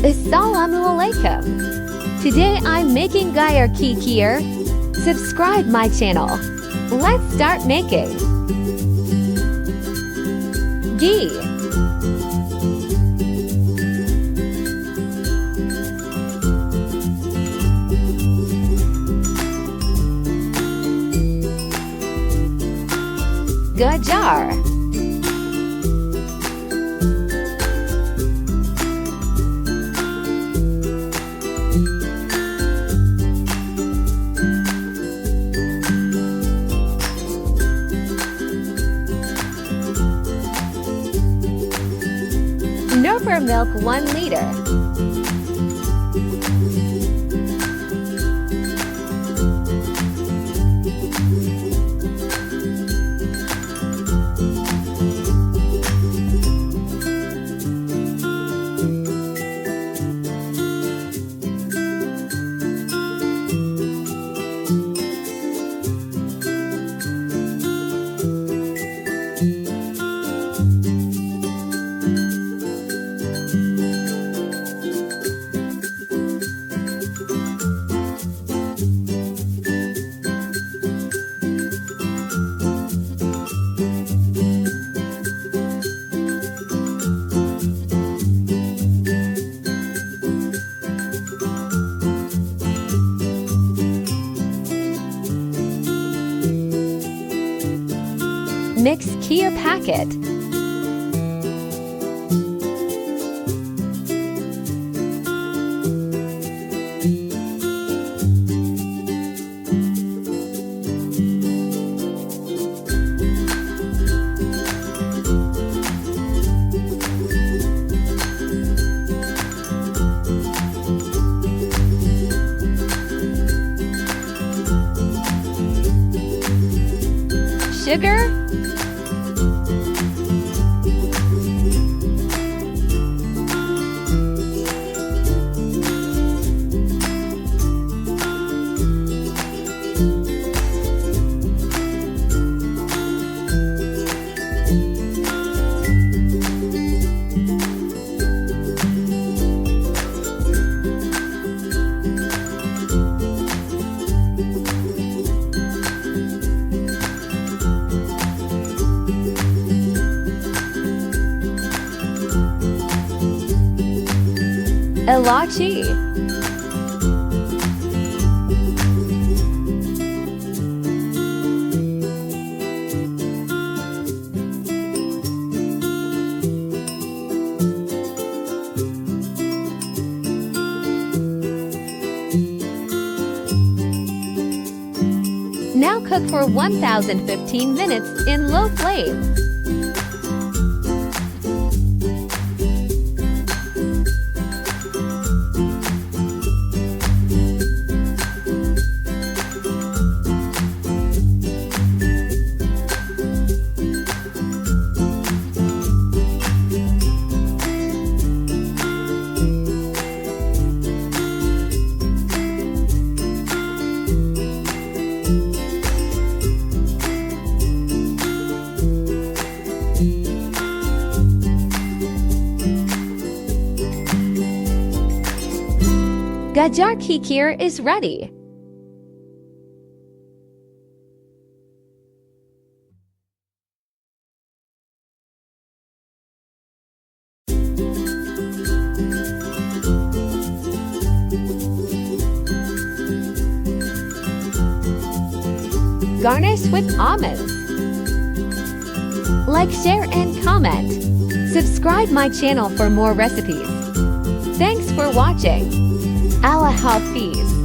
Assalamu alaikum. Today I'm making Gyar Kikir. Subscribe my channel. Let's start making. Ghee. Gajar. Nurper milk 1 liter. Mix Kheer packet. Sugar. Elachi. Now cook for 1015 minutes in low flame. Gajar Kikir is ready. Garnish with almonds. Like, share, and comment. Subscribe my channel for more recipes. Thanks for watching. Allah Hafiz.